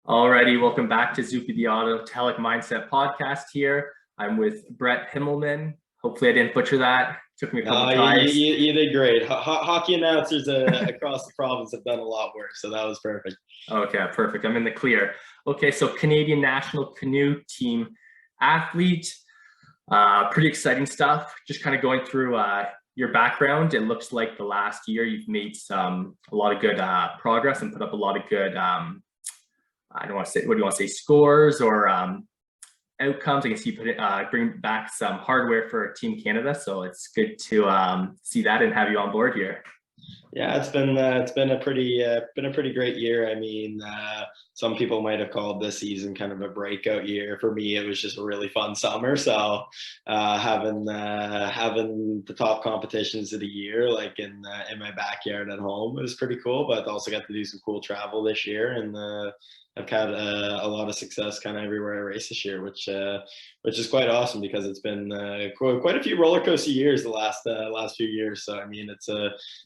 Alrighty, welcome back to Zupi the Autotelic Mindset Podcast here. I'm with Bret Himmelman. Hopefully I didn't butcher that. Took me a couple No, tries. you did great. Hockey announcers across the province have done a lot worse, so that was perfect. Okay, perfect. I'm in the clear. Okay, so Canadian National Canoe Team athlete. Pretty exciting stuff. Just kind of going through your background. It looks like the last year you've made a lot of good progress and put up a lot of good I don't want to say, what do you want to say, scores or outcomes. I can see bring back some hardware for Team Canada. So it's good to see that and have you on board here. Yeah, it's been a pretty great year. I mean, some people might have called this season kind of a breakout year. For me, it was just a really fun summer. So having the top competitions of the year like in my backyard at home was pretty cool. But also got to do some cool travel this year, and I've had a lot of success kind of everywhere I race this year, which is quite awesome because it's been quite a few roller coaster years the last few years. So I mean, it's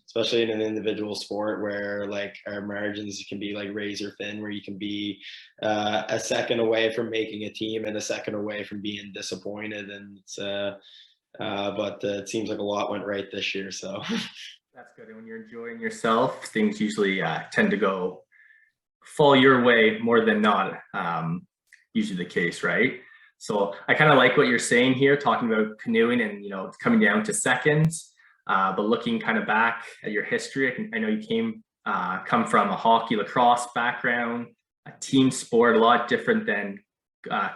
especially in an individual sport where like our margins can be like razor thin, where you can be a second away from making a team and a second away from being disappointed. And it's but it seems like a lot went right this year. So that's good. And when you're enjoying yourself, things usually tend to fall your way more than not. Usually the case, right? So I kind of like what you're saying here, talking about canoeing and coming down to seconds. But looking kind of back at your history, I know you come from a hockey lacrosse background, a team sport, a lot different than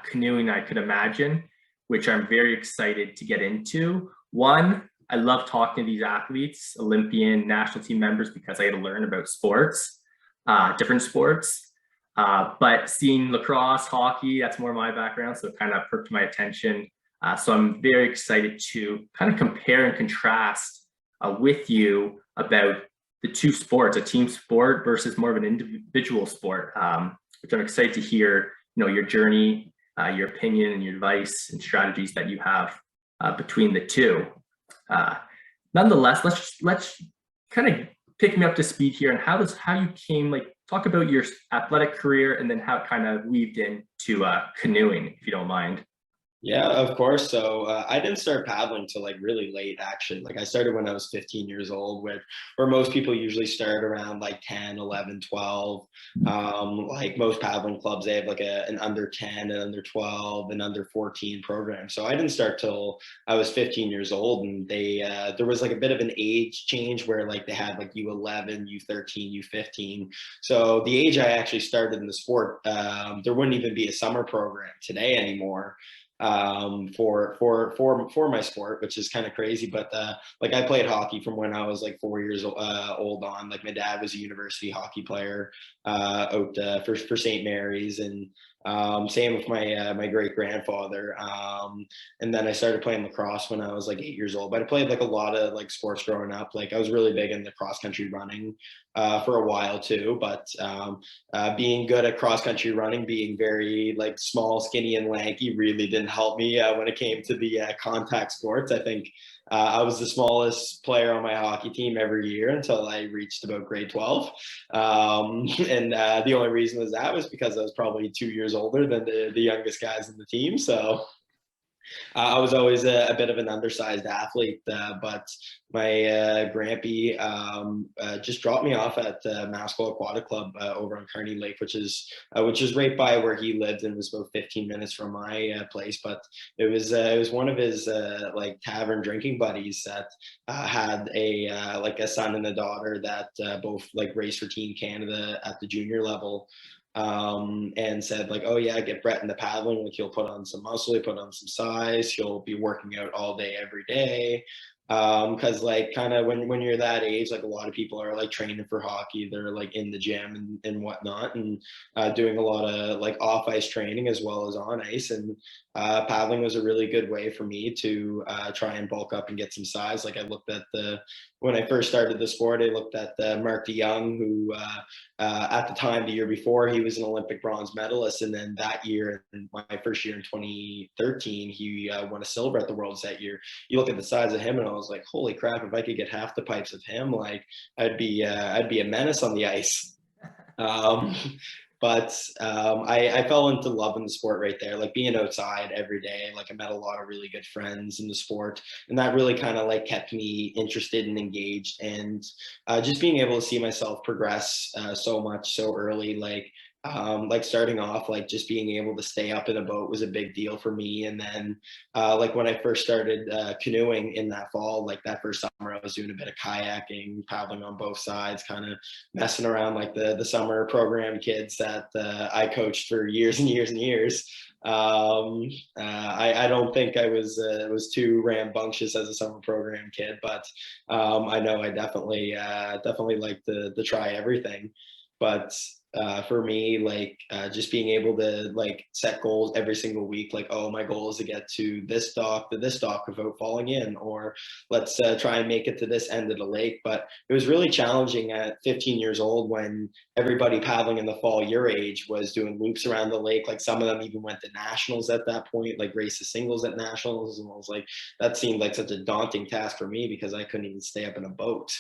canoeing, I could imagine, which I'm very excited to get into. One, I love talking to these athletes, Olympian national team members, because I get to learn about sports, different sports. But seeing lacrosse, hockey, that's more my background, so it kind of perked my attention. So I'm very excited to kind of compare and contrast with you about the two sports, a team sport versus more of an individual sport, which I'm excited to hear, your journey, your opinion and your advice and strategies that you have between the two. Nonetheless, let's kind of pick me up to speed here and how you came, talk about your athletic career and then how it kind of weaved into canoeing, if you don't mind. Yeah, of course. So I didn't start paddling till like really late, actually. Like I started when I was 15 years old, where most people usually start around like 10, 11, 12. Like most paddling clubs, they have like an under 10, an under 12, an under 14 program. So I didn't start till I was 15 years old, and there was like a bit of an age change where like they had like U11, U13, U15. So the age I actually started in the sport, there wouldn't even be a summer program today anymore for my sport, which is kind of crazy. But like I played hockey from when I was like 4 years old on. Like my dad was a university hockey player out for St. Mary's, and same with my great grandfather. And then I started playing lacrosse when I was like 8 years old. But I played like a lot of like sports growing up. Like I was really big into cross country running for a while too. But being good at cross country running, being very like small, skinny, and lanky really didn't help me when it came to the contact sports. I think I was the smallest player on my hockey team every year until I reached about grade 12. And the only reason was because I was probably 2 years older than the youngest guys in the team. So I was always a bit of an undersized athlete, but my grampy just dropped me off at Mascot Aquatic Club over on Kearney Lake, which is right by where he lived and was about 15 minutes from my place. But it was one of his like tavern drinking buddies that had like a son and a daughter that both like raced for Team Canada at the junior level. And said like, oh yeah, get Bret into paddling. Like he'll put on some muscle, he'll put on some size, he'll be working out all day, every day. Because like kind of when you're that age, like a lot of people are like training for hockey, they're like in the gym and whatnot, and doing a lot of like off ice training as well as on ice. And paddling was a really good way for me to try and bulk up and get some size. Like I looked at when I first started the sport, I looked at Mark DeYoung, who at the time, the year before, he was an Olympic bronze medalist. And then that year, in my first year in 2013, he won a silver at the Worlds that year. You look at the size of him and I was like, holy crap, if I could get half the pipes of him, like I'd be a menace on the ice. But I fell into love in the sport right there, like being outside every day. Like I met a lot of really good friends in the sport, and that really kind of like kept me interested and engaged. And just being able to see myself progress so much so early, like starting off, like just being able to stay up in a boat was a big deal for me. And then like when I first started canoeing in that fall, like that first summer, I was doing a bit of kayaking, paddling on both sides, kind of messing around like the summer program kids that I coached for years and years and years. I don't think I was too rambunctious as a summer program kid, but I know I definitely like to try everything. But for me, like just being able to like set goals every single week, like, oh, my goal is to get to this dock without falling in, or let's try and make it to this end of the lake. But it was really challenging at 15 years old when everybody paddling in the fall your age was doing loops around the lake. Like some of them even went to nationals at that point, like races singles at nationals. And I was like, that seemed like such a daunting task for me because I couldn't even stay up in a boat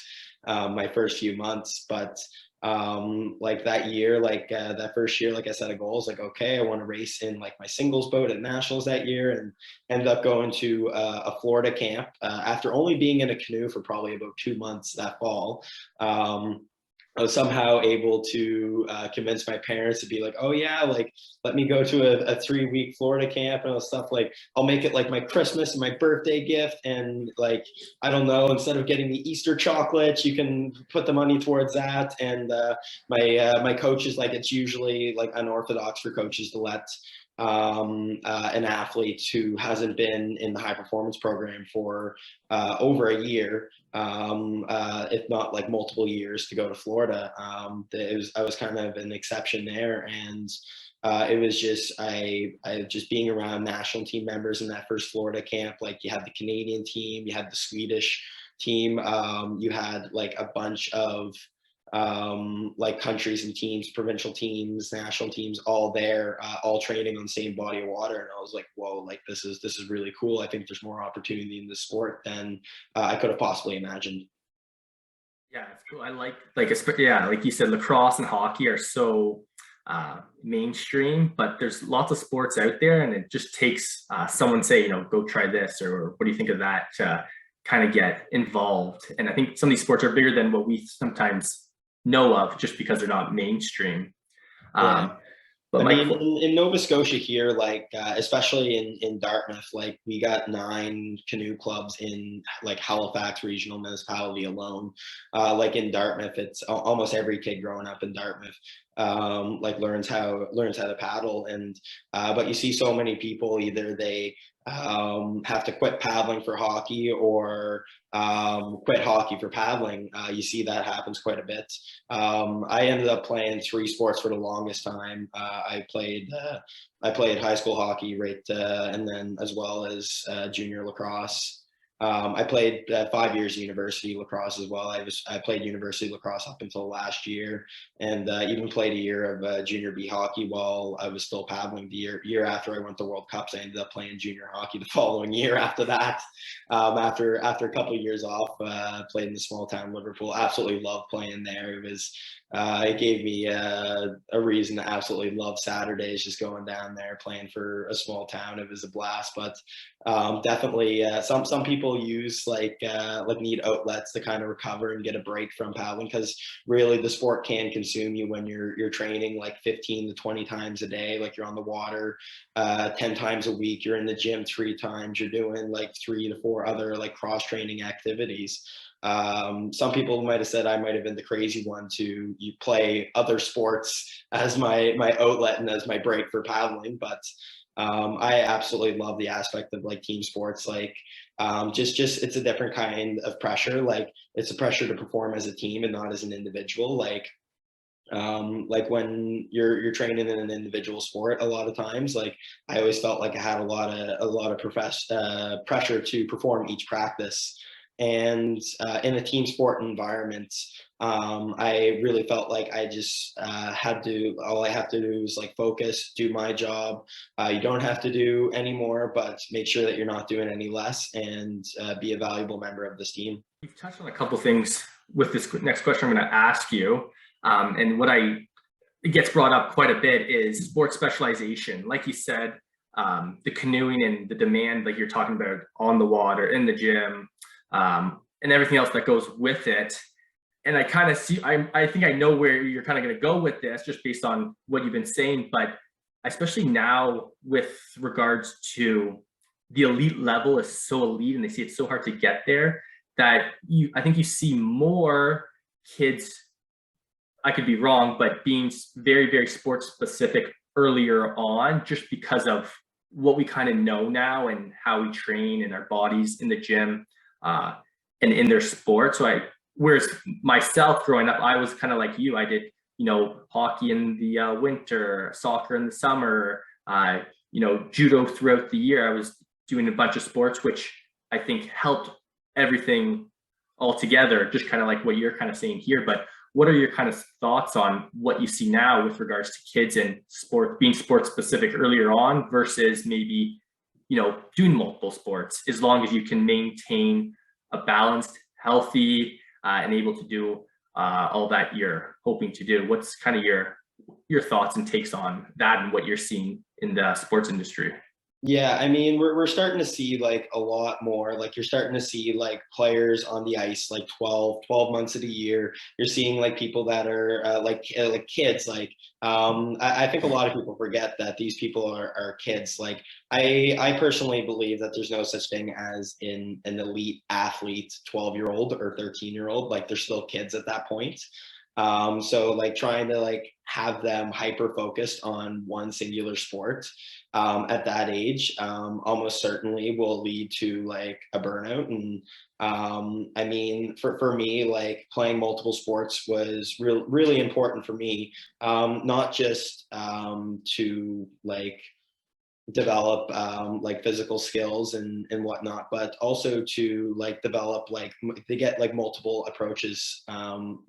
my first few months. But like that year, like that first year, like I set a goal, it's like, okay, I want to race in like my singles boat at nationals that year, and ended up going to a Florida camp after only being in a canoe for probably about 2 months that fall. I was somehow able to convince my parents to be like, oh yeah, like let me go to a 3-week Florida camp and all stuff. Like I'll make it like my Christmas and my birthday gift. And like, I don't know, instead of getting the Easter chocolate, you can put the money towards that. And my coach is like, it's usually like unorthodox for coaches to let an athlete who hasn't been in the high performance program for over a year, if not like multiple years, to go to Florida. I was kind of an exception there, and it was just I just being around national team members in that first Florida camp. Like you had the Canadian team, you had the Swedish team, you had like a bunch of like countries and teams, provincial teams, national teams, all there, all training on the same body of water. And I was like, whoa, like this is really cool. I think there's more opportunity in this sport than I could have possibly imagined. Yeah, it's cool. I yeah, like you said, lacrosse and hockey are so mainstream, but there's lots of sports out there, and it just takes someone say, go try this, or what do you think of that, to kind of get involved. And I think some of these sports are bigger than what we sometimes know of, just because they're not mainstream. Yeah. But I my mean, in Nova Scotia here, like especially in Dartmouth, like we got 9 canoe clubs in like Halifax Regional Municipality alone. Like in Dartmouth, it's almost every kid growing up in Dartmouth like learns how to paddle. And but you see so many people, either they have to quit paddling for hockey, or quit hockey for paddling. You see that happens quite a bit. I ended up playing 3 sports for the longest time. I played high school hockey, right, and then as well as junior lacrosse. I played 5 years university lacrosse as well. I played university lacrosse up until last year, and even played a year of junior B hockey while I was still paddling. The year after I went to World Cups, I ended up playing junior hockey the following year after that. After a couple of years off, played in the small town Liverpool. Absolutely loved playing there. It gave me a reason to absolutely love Saturdays, just going down there playing for a small town. It was a blast. But definitely some people use like need outlets to kind of recover and get a break from paddling, because really the sport can consume you when you're training like 15 to 20 times a day. Like you're on the water 10 times a week, you're in the gym 3 times, you're doing like 3 to 4 other like cross training activities. Some people might have said I might have been the crazy one to you play other sports as my outlet and as my break for paddling. But I absolutely love the aspect of like team sports. Like just it's a different kind of pressure. Like it's a pressure to perform as a team and not as an individual. Like when you're training in an individual sport, a lot of times, like I always felt like I had a lot of pressure to perform each practice. And in a team sport environment, I really felt like I just all I have to do is like focus, do my job. You don't have to do any more, but make sure that you're not doing any less, and be a valuable member of this team. You've touched on a couple things with this next question I'm going to ask you. And what I it gets brought up quite a bit is sports specialization. Like you said, the canoeing and the demand, like you're talking about on the water, in the gym, and everything else that goes with it. And I kind of see, I think I know where you're kind of going to go with this just based on what you've been saying, but especially now with regards to the elite level is so elite and they see it's so hard to get there that I think you see more kids, I could be wrong, but being very, very sports specific earlier on, just because of what we kind of know now and how we train in our bodies in the gym uh, and in their sport. So whereas myself growing up, I was kind of like you. I did, hockey in the winter, soccer in the summer, judo throughout the year. I was doing a bunch of sports, which I think helped everything all together, just kind of like what you're kind of saying here. But what are your kind of thoughts on what you see now with regards to kids and sport being sports specific earlier on versus maybe, doing multiple sports, as long as you can maintain a balanced, healthy, and able to do all that you're hoping to do? What's kind of your thoughts and takes on that and what you're seeing in the sports industry? Yeah, I mean, we're starting to see like a lot more. Like you're starting to see like players on the ice like 12 months of the year. You're seeing like people that are like kids. Like I think a lot of people forget that these people are kids. Like I personally believe that there's no such thing as an elite athlete 12-year-old or 13-year-old. Like they're still kids at that point. So like trying to like have them hyper focused on one singular sport at that age almost certainly will lead to like a burnout. And I mean, for me, like playing multiple sports was really important for me, not just to like develop like physical skills and whatnot, but also to like develop like to get like multiple approaches,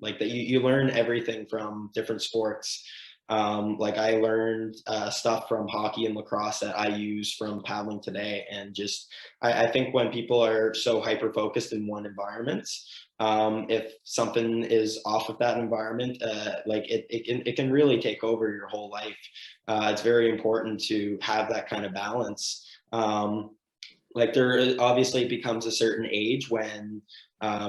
like that you learn everything from different sports. Like I learned stuff from hockey and lacrosse that I use from paddling today. And just I think when people are so hyper focused in one environment, if something is off of that environment, like it can really take over your whole life. It's very important to have that kind of balance. Like there obviously becomes a certain age when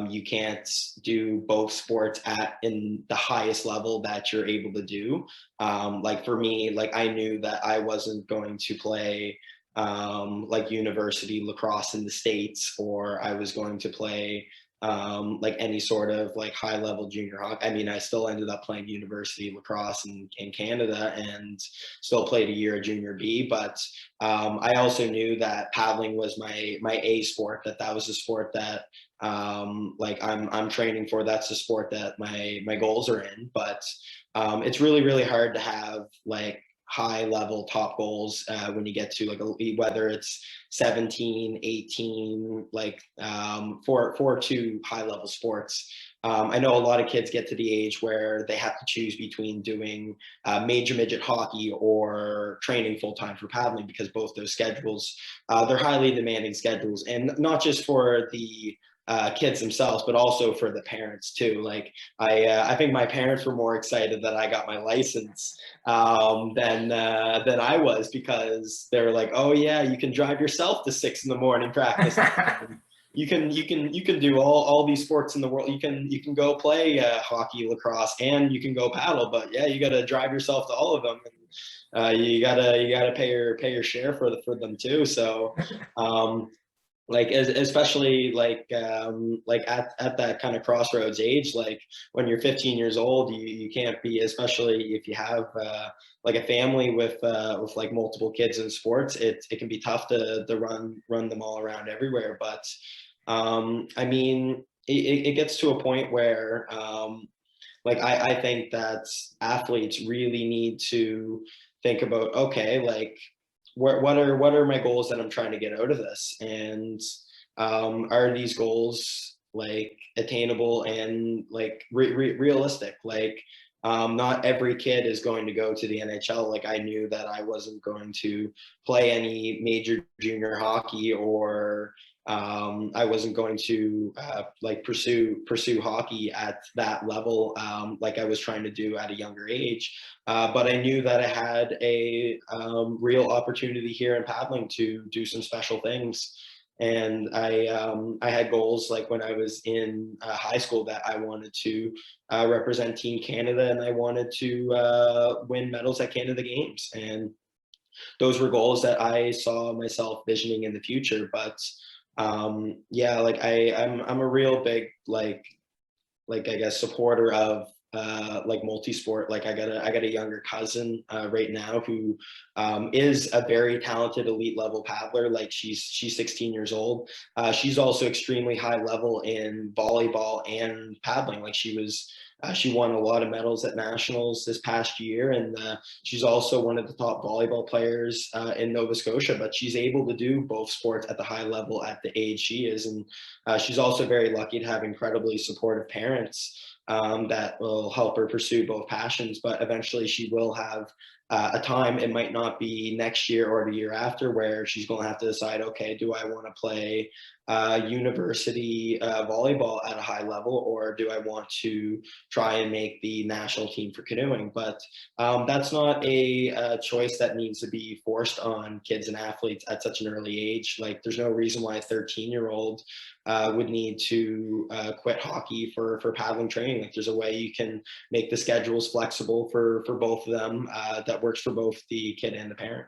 you can't do both sports at in the highest level that you're able to do. Like for me, like I knew that I wasn't going to play like university lacrosse in the States, or I was going to play like any sort of like high level junior hockey. I mean, I still ended up playing university lacrosse in Canada and still played a year of junior B. But I also knew that paddling was my A sport, that was the sport that like I'm training for. That's the sport that my goals are in. But it's really hard to have like high level top goals when you get to like whether it's 17, 18, like for two high level sports. I know a lot of kids get to the age where they have to choose between doing major midget hockey or training full time for paddling, because both those schedules, they're highly demanding schedules, and not just for the kids themselves, but also for the parents too. Like I think my parents were more excited that I got my license than I was, because they were like, "Oh yeah, you can drive yourself to 6 a.m. practice. You can do all these sports in the world. You can go play hockey, lacrosse, and you can go paddle. But yeah, you got to drive yourself to all of them. And, you gotta pay your share for them too. So." Like especially like at that kind of crossroads age, like when you're 15 years old, you can't be, especially if you have like a family with like multiple kids in sports, it can be tough to run them all around everywhere. But I mean, it gets to a point where like I think that athletes really need to think about, okay, like what are my goals that I'm trying to get out of this, and are these goals like attainable and like realistic? Like not every kid is going to go to the NHL. Like I knew that I wasn't going to play any major junior hockey or I wasn't going to like pursue hockey at that level like I was trying to do at a younger age. But I knew that I had a real opportunity here in paddling to do some special things. And I had goals like when I was in high school that I wanted to represent Team Canada, and I wanted to win medals at Canada Games. And those were goals that I saw myself visioning in the future. But yeah, like I'm a real big like I guess supporter of like multi-sport. Like I got a younger cousin right now who is a very talented elite level paddler. Like she's 16 years old. She's also extremely high level in volleyball and paddling. Like she won a lot of medals at nationals this past year, and she's also one of the top volleyball players in Nova Scotia. But she's able to do both sports at the high level at the age she is, and she's also very lucky to have incredibly supportive parents that will help her pursue both passions. But eventually, she will have a time, it might not be next year or the year after, where she's going to have to decide, okay, do I want to play university volleyball at a high level, or do I want to try and make the national team for canoeing? But that's not a choice that needs to be forced on kids and athletes at such an early age. Like there's no reason why a 13-year-old would need to quit hockey for paddling training. Like there's a way you can make the schedules flexible for both of them that works for both the kid and the parent.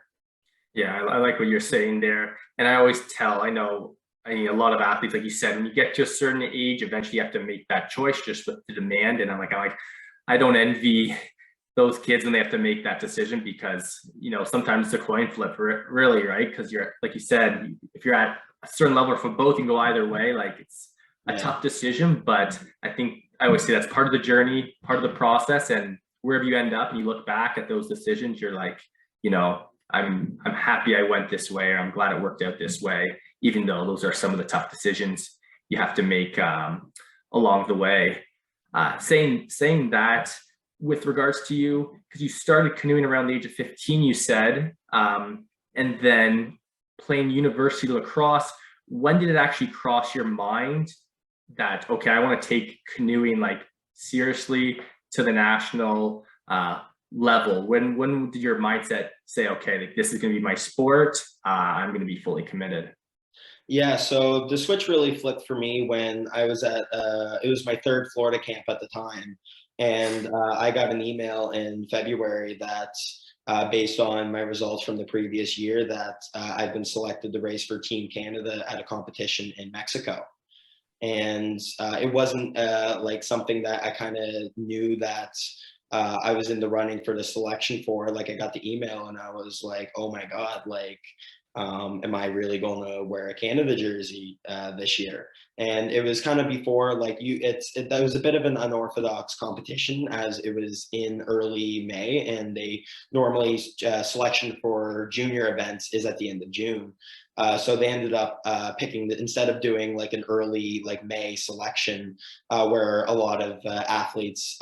Yeah, I like what you're saying there. And I always tell, I mean, a lot of athletes, like you said, when you get to a certain age, eventually you have to make that choice just with the demand. And I don't envy those kids when they have to make that decision, because, sometimes it's a coin flip, really, right? Because you're, like you said, if you're at a certain level for both, you can go either way. Like it's a tough decision, but I think I always say that's part of the journey, part of the process. And wherever you end up and you look back at those decisions, you're like, I'm happy I went this way, or I'm glad it worked out this way, even though those are some of the tough decisions you have to make along the way. Saying that, with regards to you, because you started canoeing around the age of 15, you said, and then playing university lacrosse, when did it actually cross your mind that, okay, I want to take canoeing like seriously to the national level? When did your mindset say, okay, like this is going to be my sport, I'm going to be fully committed? Yeah, so the switch really flipped for me when I was at it was my third Florida camp at the time, and I got an email in February that based on my results from the previous year, that I've been selected to race for Team Canada at a competition in Mexico. And it wasn't like something that I kind of knew that I was in the running for the selection for. Like I got the email and I was like, oh my God, like, am I really going to wear a Canada jersey this year? And it was kind of before, like that was a bit of an unorthodox competition, as it was in early May, and they normally selection for junior events is at the end of June. So they ended up picking instead of doing like an early like May selection where a lot of athletes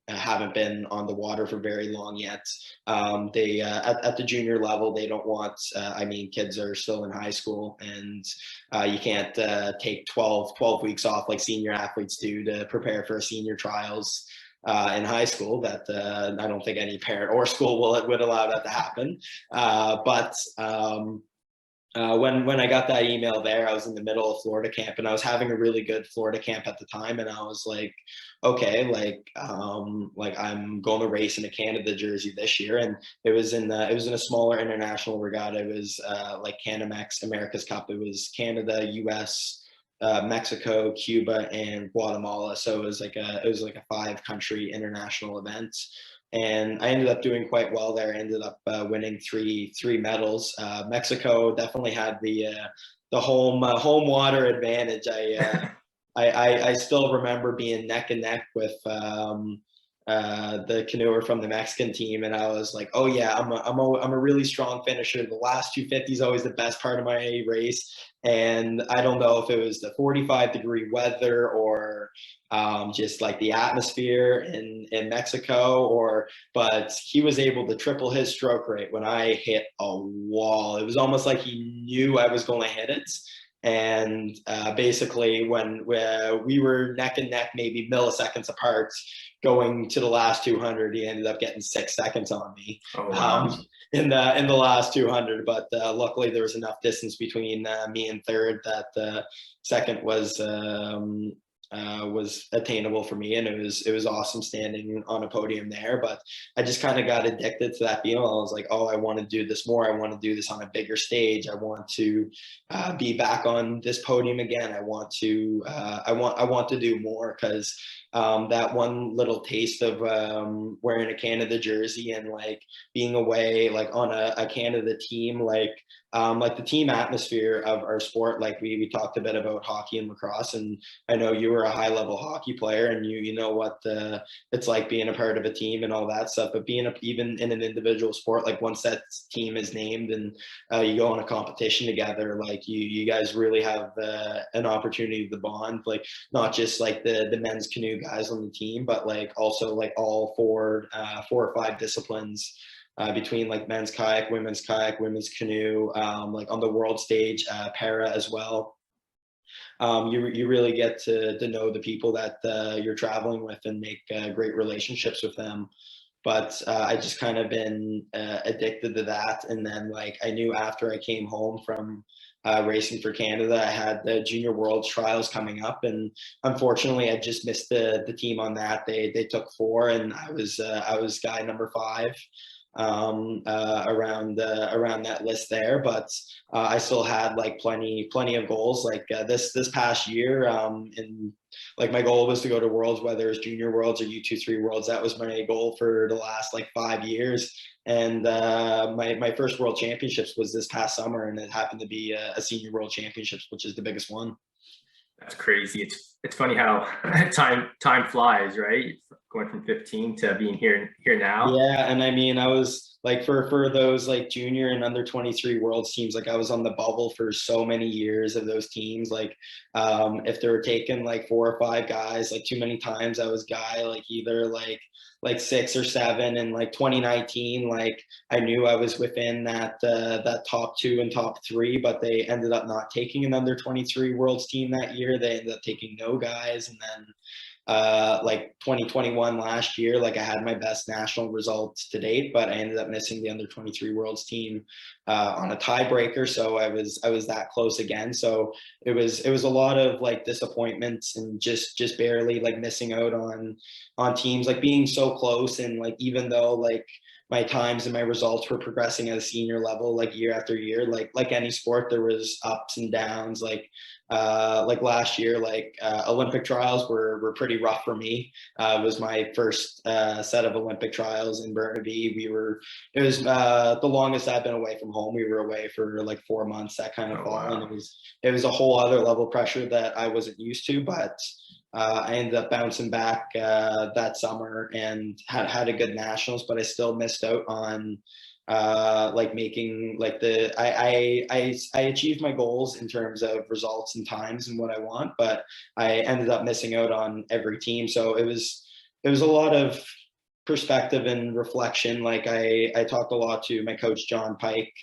haven't been on the water for very long yet. They at the junior level, they don't want, I mean, kids are still in high school, and you can't take 12 weeks off like senior athletes do to prepare for senior trials in high school. That I don't think any parent or school would allow that to happen. But when I got that email there, I was in the middle of Florida camp, and I was having a really good Florida camp at the time. And I was like, okay, like I'm going to race in a Canada jersey this year. And it was in a smaller international regatta. It was like Canamex America's Cup. It was Canada, US, Mexico, Cuba, and Guatemala. So it was like a 5-country international event. And I ended up doing quite well there. I ended up winning three medals. Mexico definitely had the home water advantage. I still remember being neck and neck with the canoer from the Mexican team, and I was like, oh yeah, I'm a really strong finisher. The last 250 is always the best part of my race, and I don't know if it was the 45-degree weather or just like the atmosphere in Mexico, but he was able to triple his stroke rate when I hit a wall. It was almost like he knew I was going to hit it. And basically, when we were neck and neck, maybe milliseconds apart, going to the last 200, he ended up getting 6 seconds on me. Oh, wow. In the last 200, but luckily there was enough distance between me and third that second was attainable for me, and it was awesome standing on a podium there. But I just kind of got addicted to that feeling. I was like, oh, I want to do this more. I want to do this on a bigger stage. I want to be back on this podium again. I want to do more, because that one little taste of wearing a Canada jersey and like being away like on a Canada team, like the team atmosphere of our sport. Like we talked a bit about hockey and lacrosse, and I know you were a high level hockey player, and you know what it's like being a part of a team and all that stuff. But being even in an individual sport, like once that team is named and you go on a competition together, like you guys really have an opportunity to bond, like not just like the men's canoe guys on the team, but like also like all four or five disciplines. Between like men's kayak, women's canoe, like on the world stage, para as well. You really get to know the people that you're traveling with and make great relationships with them. But I just kind of been addicted to that. And then like I knew after I came home from racing for Canada, I had the Junior Worlds trials coming up, and unfortunately I just missed the team on that. They took 4, and I was guy number 5 around that list there. But I still had like plenty of goals. Like this past year, and like my goal was to go to Worlds, whether it's Junior Worlds or U23 Worlds. That was my goal for the last like 5 years. And my first World Championships was this past summer, and it happened to be a Senior World Championships, which is the biggest one. That's crazy. It's funny how time flies, right? Going from 15 to being here now. Yeah, and I mean, I was like for those like junior and under 23 worlds teams, like I was on the bubble for so many years of those teams. Like if they were taking like 4 or 5 guys, like too many times I was guy like either like 6 or 7. And like 2019, like I knew I was within that top 2 and top 3, but they ended up not taking an under 23 worlds team that year. They ended up taking no guys. And then like 2021 last year, like I had my best national results to date, but I ended up missing the under 23 worlds team on a tiebreaker. So I was that close again. So it was a lot of like disappointments and just barely like missing out on teams, like being so close. And like even though like my times and my results were progressing at a senior level like year after year, like any sport, there was ups and downs. Like last year, like Olympic trials were pretty rough for me. It was my first set of Olympic trials in Burnaby. It was the longest I've been away from home. We were away for like 4 months, that kind of fall. Wow. And it was a whole other level of pressure that I wasn't used to, but I ended up bouncing back that summer and had a good nationals, but I still missed out on like making like I achieved my goals in terms of results and times and what I want, but I ended up missing out on every team. So it was a lot of perspective and reflection. Like I talked a lot to my coach, John Pike,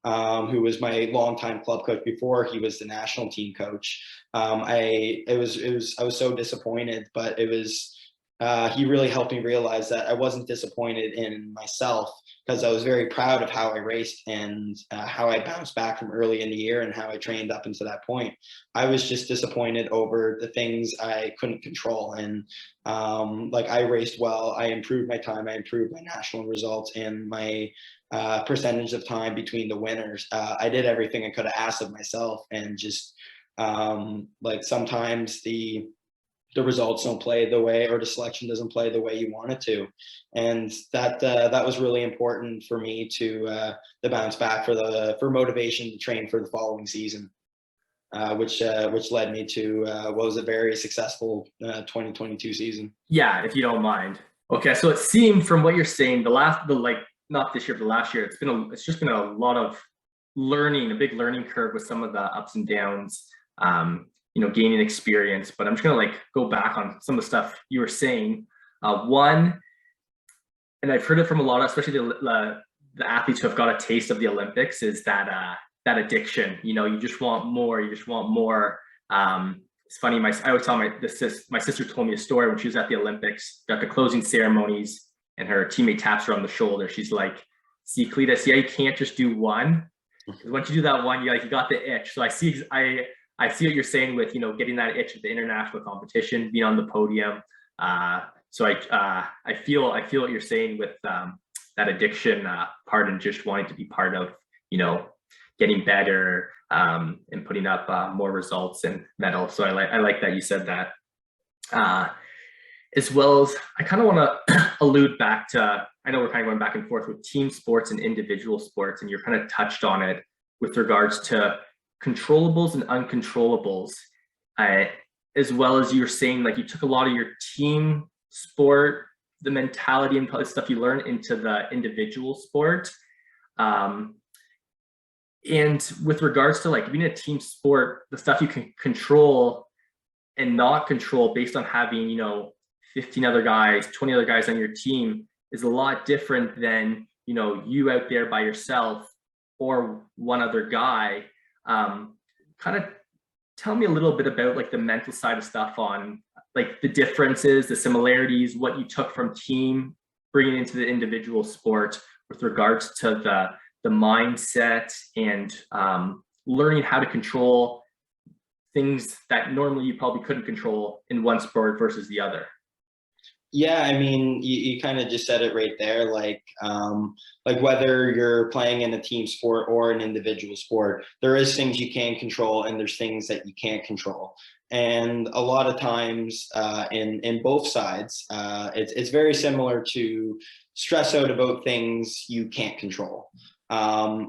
who was my longtime club coach before he was the national team coach. I was so disappointed, but he really helped me realize that I wasn't disappointed in myself, because I was very proud of how I raced and how I bounced back from early in the year and how I trained up into that point. I was just disappointed over the things I couldn't control. And like I raced well, I improved my time, I improved my national results and my percentage of time between the winners. I did everything I could have asked of myself, and just like sometimes the results don't play the way, or the selection doesn't play the way you want it to. And that was really important for me to bounce back for motivation to train for the following season, which led me to what was a very successful 2022 season. Yeah, if you don't mind. Okay, so it seemed from what you're saying, not this year, but last year, it's just been a lot of learning, a big learning curve with some of the ups and downs. Gaining experience. But I'm just gonna like go back on some of the stuff you were saying. One, and I've heard it from a lot of, especially the athletes who have got a taste of the Olympics, is that that addiction. You just want more. You just want more. It's funny. I always tell my sister told me a story when she was at the Olympics, got the closing ceremonies, and her teammate taps her on the shoulder. She's like, "See, Cleta, see how you can't just do one? Because once you do that one, you got the itch." So I see what you're saying with getting that itch at the international competition, being on the podium. So I feel what you're saying with that addiction part, and just wanting to be part of getting better and putting up more results and medals. So I like that you said that. As well as I kind of want to allude back to, I know we're kind of going back and forth with team sports and individual sports, and you're kind of touched on it with regards to controllables and uncontrollables, as well as you were saying, like, you took a lot of your team sport, the mentality and stuff you learned into the individual sport. And with regards to like being a team sport, the stuff you can control and not control based on having 15 other guys, 20 other guys on your team is a lot different than you out there by yourself or one other guy. Kind of tell me a little bit about like the mental side of stuff, on like the differences, the similarities, what you took from team bringing into the individual sport with regards to the mindset and learning how to control things that normally you probably couldn't control in one sport versus the other. Yeah, I mean, you kind of just said it right there. Like whether you're playing in a team sport or an individual sport, there is things you can control and there's things that you can't control. And a lot of times in both sides, it's very similar to stress out about things you can't control.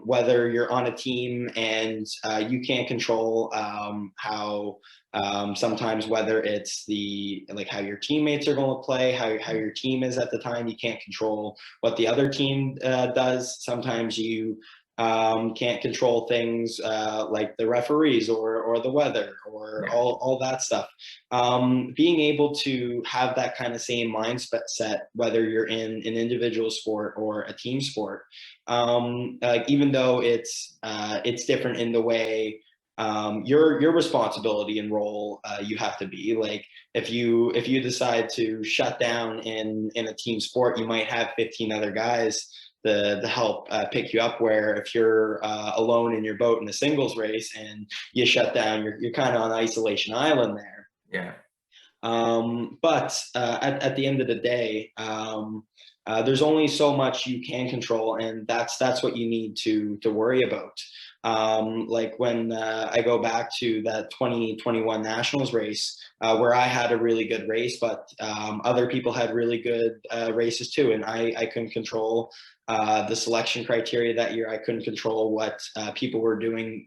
Whether you're on a team and you can't control how sometimes whether it's how your teammates are going to play, how your team is at the time, you can't control what the other team does. Sometimes you can't control things like the referees or the weather or all that stuff. Being able to have that kind of same mindset, whether you're in an individual sport or a team sport, even though it's different in the way your responsibility and role you have to be. Like if you decide to shut down in a team sport, you might have 15 other guys to help pick you up, where if you're alone in your boat in a singles race and you shut down, you're kind of on isolation island there. Yeah. But at the end of the day, there's only so much you can control, and that's what you need to worry about. Like when I go back to that 2021 Nationals race, where I had a really good race, but other people had really good races too, and I couldn't control the selection criteria that year. I couldn't control what people were doing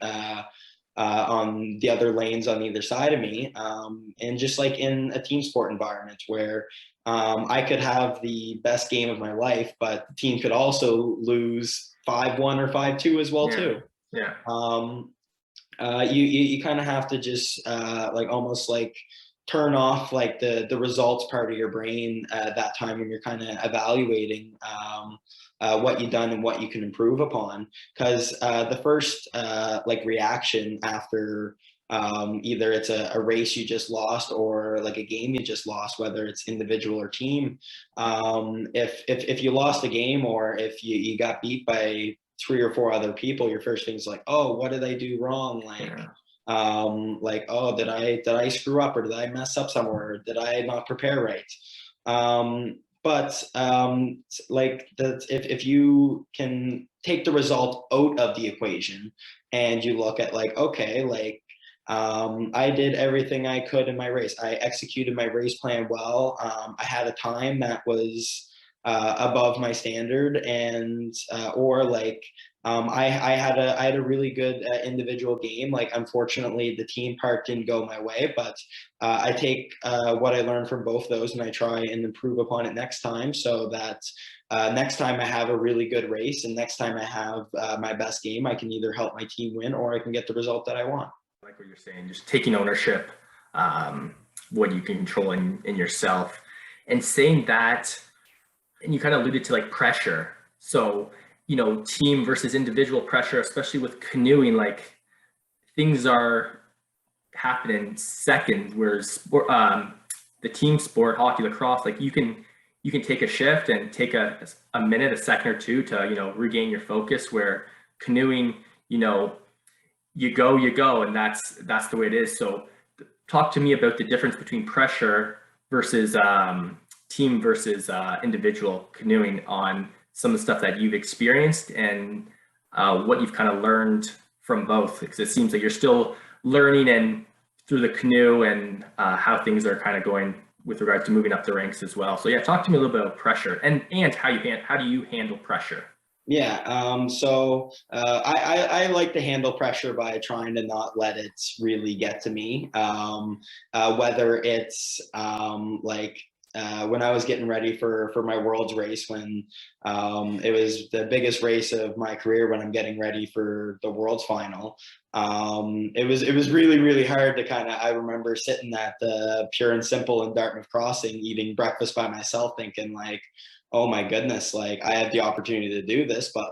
on the other lanes on either side of me. And just like in a team sport environment where I could have the best game of my life, but the team could also lose 5-1 or 5-2 as well too. Yeah. You kind of have to just almost like turn off like the results part of your brain at that time when you're kind of evaluating what you've done and what you can improve upon. Because the first reaction after either it's a race you just lost or like a game you just lost, whether it's individual or team, if you lost a game or if you got beat by 3 or 4 other people, your first thing is like, oh, what did I do wrong? Oh, did I screw up, or did I mess up somewhere, or did I not prepare right? If you can take the result out of the equation and you look at like, okay, like I did everything I could in my race. I executed my race plan well. I had a time that was above my standard, and I had a really good individual game. Like, unfortunately, the team part didn't go my way, but I take what I learned from both those and I try and improve upon it next time, so that next time I have a really good race and next time I have my best game, I can either help my team win or I can get the result that I want. I like what you're saying, just taking ownership, what you can control in yourself, and saying that. And you kind of alluded to like pressure. So team versus individual pressure, especially with canoeing, like things are happening seconds, whereas the team sport, hockey, lacrosse, like you can take a shift and take a minute, a second or two to, regain your focus, where canoeing, you go, and that's the way it is. So talk to me about the difference between pressure versus team versus individual canoeing on some of the stuff that you've experienced, and what you've kind of learned from both, because it seems like you're still learning and through the canoe, and how things are kind of going with regard to moving up the ranks as well. So yeah, talk to me a little bit about pressure and how do you handle pressure? Yeah, I like to handle pressure by trying to not let it really get to me. Whether it's when I was getting ready for my world's race, when it was the biggest race of my career, when I'm getting ready for the world's final. It was really hard to I remember sitting at the Pure and Simple in Dartmouth Crossing, eating breakfast by myself, thinking like, oh my goodness, like I have the opportunity to do this, but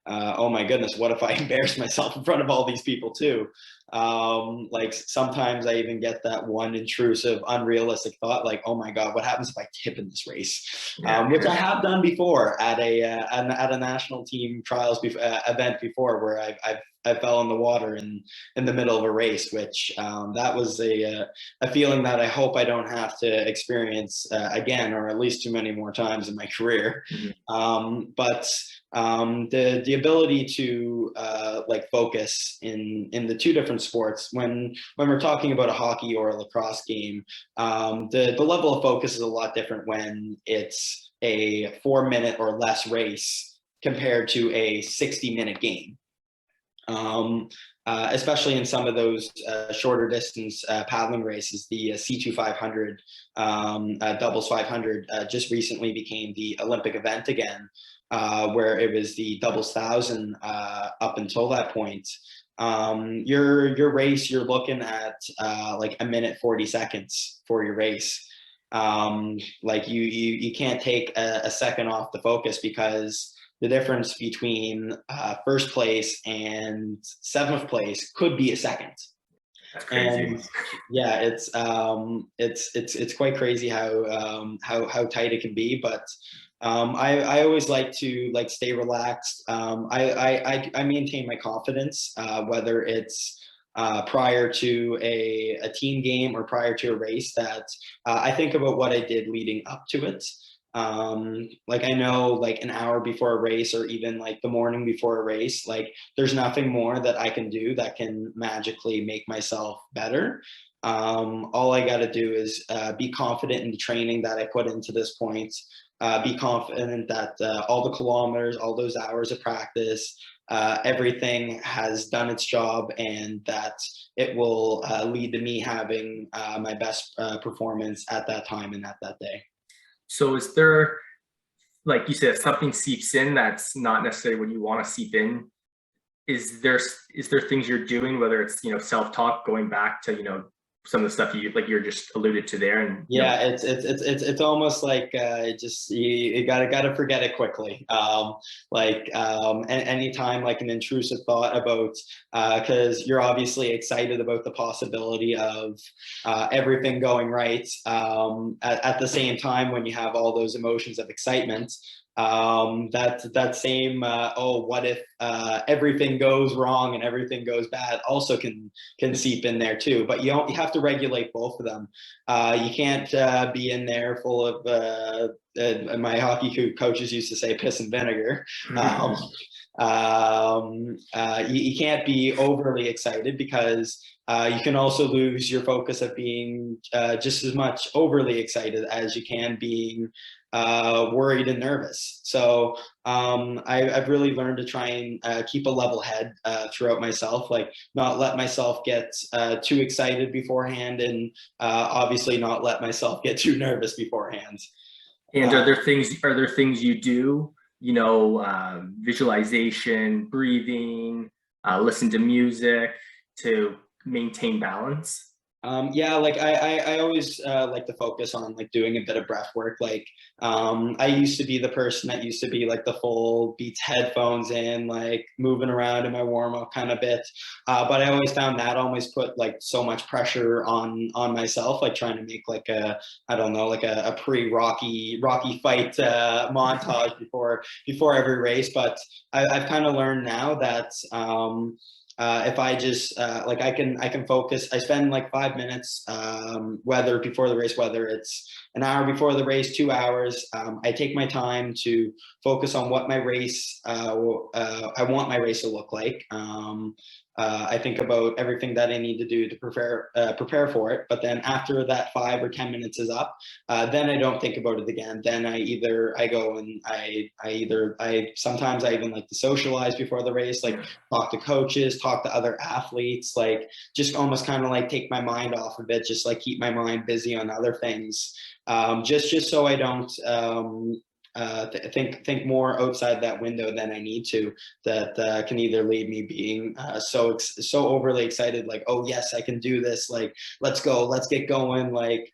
oh my goodness, what if I embarrass myself in front of all these people too? Like sometimes I even get that one intrusive, unrealistic thought, like, oh my God, what happens if I tip in this race? Yeah. Which I have done before at a national team trials event before, where I fell in the water in the middle of a race, which that was a feeling that I hope I don't have to experience again, or at least too many more times in my career. But the ability to focus in the two different sports, when we're talking about a hockey or a lacrosse game, the level of focus is a lot different when it's a 4-minute or less race compared to a 60-minute game. Especially in some of those shorter distance paddling races, the C2 500, doubles 500 just recently became the Olympic event again, where it was the doubles 1,000 up until that point. Your race, you're looking at like a minute 40 seconds for your race. Like you can't take a second off the focus, because the difference between first place and 7th place could be a second. That's crazy. And yeah, it's quite crazy how tight it can be. But I always like to stay relaxed. I maintain my confidence, whether it's prior to a team game or prior to a race, that I think about what I did leading up to it. Like I know, like an hour before a race, or even like the morning before a race, like there's nothing more that I can do that can magically make myself better. All I got to do is be confident in the training that I put into this point. Be confident that all the kilometers, all those hours of practice, everything has done its job, and that it will lead to me having my best performance at that time and at that day. So is there, like you said, if something seeps in that's not necessarily what you want to seep in, is there things you're doing, whether it's self-talk, going back to some of the stuff you're just alluded to there, and yeah, it's almost like just you gotta forget it quickly. Anytime like an intrusive thought about, because you're obviously excited about the possibility of everything going right, at the same time, when you have all those emotions of excitement, that same oh, what if everything goes wrong and everything goes bad, also can seep in there too. But you have to regulate both of them. You can't be in there full of my hockey coaches used to say piss and vinegar. You can't be overly excited, because you can also lose your focus of being just as much overly excited as you can being worried and nervous. So I've really learned to try and keep a level head throughout myself, like not let myself get too excited beforehand, and obviously not let myself get too nervous beforehand. And are there things you do, visualization, breathing, listen to music to maintain balance? Yeah, like I always like to focus on like doing a bit of breath work. Like I used to be the person that used to be like the full Beats headphones in, like moving around in my warm up kind of bit. But I always found that always put like so much pressure on myself, like trying to make like a, I don't know, like a pre-Rocky fight montage before every race. But I've kind of learned now that if I just like I can focus. I spend like 5 minutes, whether before the race, whether it's an hour before the race, 2 hours. I take my time to focus on what my race I want my race to look like. I think about everything that I need to do to prepare for it. But then after that 5 or 10 minutes is up, then I don't think about it again. Then I go and I sometimes I even like to socialize before the race, like talk to coaches, talk to other athletes, like just almost kind of like take my mind off of it, just like keep my mind busy on other things, just so I don't think more outside that window than I need to. That can either lead me being so overly excited, like, oh yes, I can do this, like let's go, let's get going, like.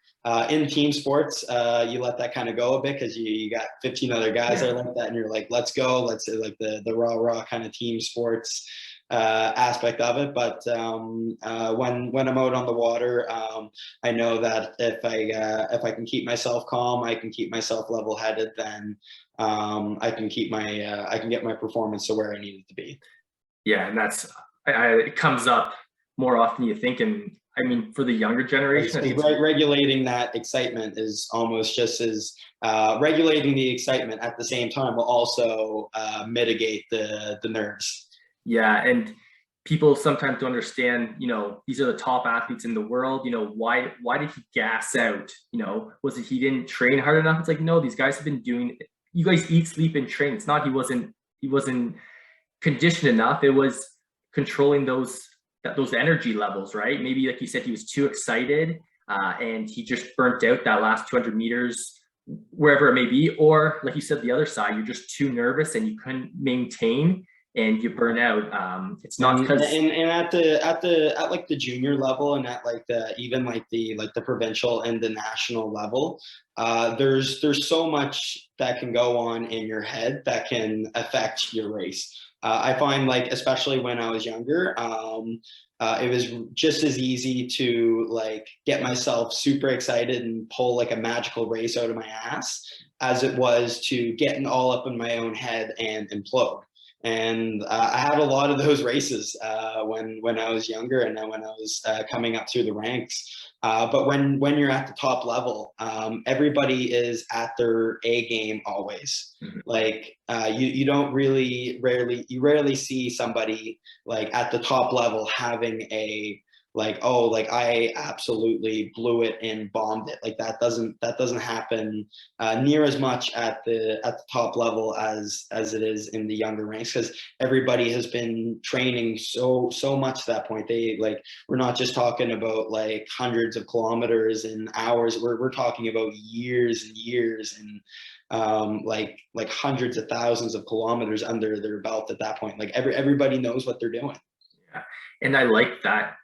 In team sports, you let that kind of go a bit because you got 15 other guys that are like that, and you're like, let's go, let's like the rah kind of team sports aspect of it. But when I'm out on the water, I know that if I can keep myself calm, I can keep myself level headed, then I can get my performance to where I need it to be. Yeah, and it comes up more often than you think. And I mean, for the younger generation, I think Regulating that excitement is almost just as regulating the excitement at the same time will also mitigate the nerves. yeah, and people sometimes don't understand, these are the top athletes in the world. Why did he gas out? Was it he didn't train hard enough? It's like, no, these guys have been doing, you guys eat, sleep, and train. It's not he wasn't conditioned enough. It was controlling those energy levels, right? Maybe like you said, he was too excited, and he just burnt out that last 200 meters, wherever it may be. Or like you said, the other side, you're just too nervous and you couldn't maintain and you burn out. It's not because and at like the junior level, and at like the even like the provincial and the national level, there's so much that can go on in your head that can affect your race. I find, like, especially when I was younger, it was just as easy to like get myself super excited and pull like a magical race out of my ass as it was to getting all up in my own head and implode. And I had a lot of those races when I was younger, and then when I was coming up through the ranks. But when you're at the top level, everybody is at their A game always. Mhm. Like you don't rarely see somebody like at the top level having a like, oh, like I absolutely blew it and bombed it. Like that doesn't happen near as much at the top level as it is in the younger ranks, because everybody has been training so much to that point. They like, we're not just talking about like hundreds of kilometers and hours. We're talking about years and years, and like hundreds of thousands of kilometers under their belt at that point. Like everybody knows what they're doing. Yeah. And I like that.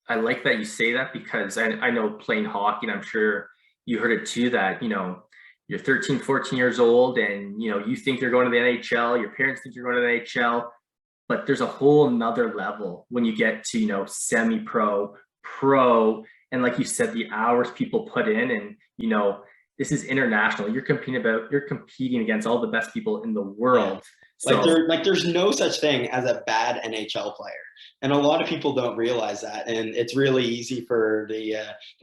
I like that you say that, because I know playing hockey, and I'm sure you heard it too, that, you're 13, 14 years old and, you think you're going to the NHL, your parents think you're going to the NHL, but there's a whole nother level when you get to, semi-pro, pro, and like you said, the hours people put in, and, this is international. You're competing against all the best people in the world. Yeah. So There's no such thing as a bad NHL player, and a lot of people don't realize that. And it's really easy for the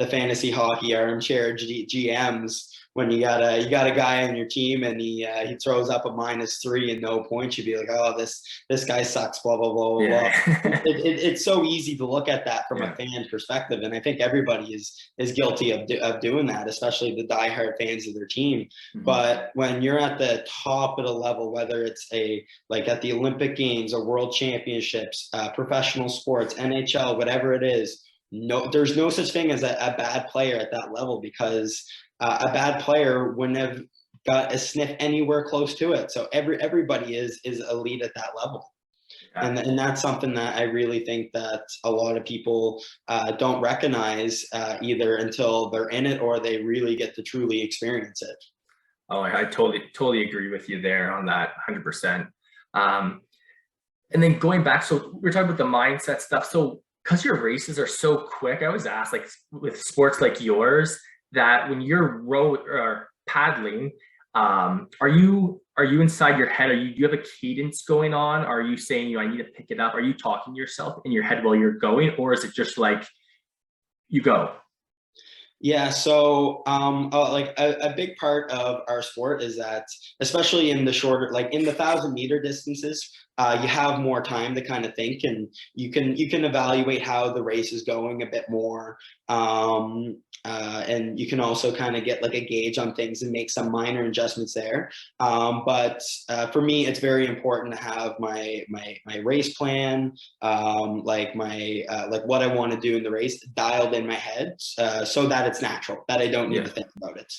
fantasy hockey armchair GMs, when you got a guy on your team and he throws up a -3 and no points, you'd be like, oh, this guy sucks, blah blah blah blah yeah. blah. It's so easy to look at that from Yeah. a fan perspective, and I think everybody is guilty of doing that, especially the diehard fans of their team. Mhm. But when you're at the top of the level, whether it's like at the Olympic Games or World Championships, professional sports, NHL, whatever it is, there's no such thing as a bad player at that level, because a bad player wouldn't have got a sniff anywhere close to it. So everybody is elite at that level. And that's something that I really think that a lot of people don't recognize either until they're in it or they really get to truly experience it. Oh, I totally agree with you there on that 100%. And then going back, so we're talking about the mindset stuff. So because your races are so quick, I always ask, like with sports like yours, that when you're paddling, are you inside your head? Do you have a cadence going on? Are you saying, I need to pick it up? Are you talking to yourself in your head while you're going, or is it just like you go? Yeah, so like a big part of our sport is that, especially in the shorter, like in the 1,000-meter distances, you have more time to kind of think, and you can evaluate how the race is going a bit more, and you can also kind of get like a gauge on things and make some minor adjustments there. But for me, it's very important to have my race plan, like what I want to do in the race dialed in my head, so that it's natural, that I don't need to think about it.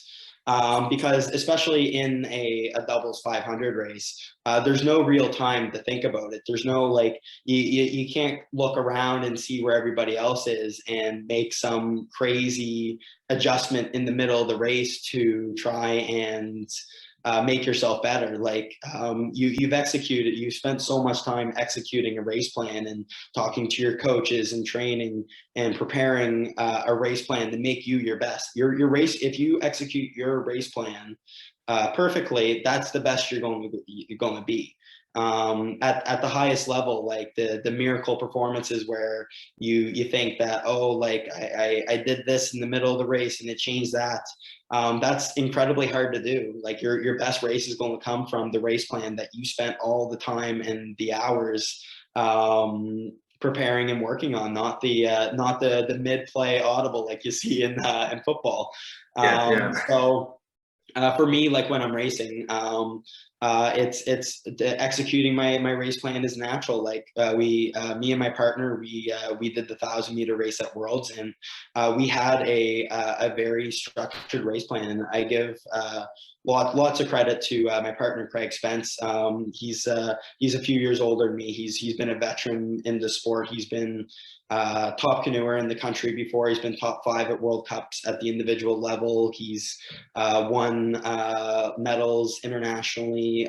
Because especially in a doubles 500 race, there's no real time to think about it. There's no like, you can't look around and see where everybody else is and make some crazy adjustment in the middle of the race to try and make yourself better. Like you've spent so much time executing a race plan and talking to your coaches and training and preparing a race plan to make you your best. Your race, if you execute your race plan perfectly, that's the best you're going to be. At the highest level, like the miracle performances where you think that, oh, like I did this in the middle of the race and it changed that. That's incredibly hard to do. Like your best race is going to come from the race plan that you spent all the time and the hours preparing and working on, not the mid-play audible like you see in football. So for me, like when I'm racing, it's executing my race plan is natural. Like me and my partner, we did the 1,000-meter race at Worlds, and we had a very structured race plan. I give lots of credit to my partner Craig Spence. He's a few years older than me. He's been a veteran in the sport. He's been top canoeer in the country before. He's been top 5 at World Cups at the individual level. He's won medals internationally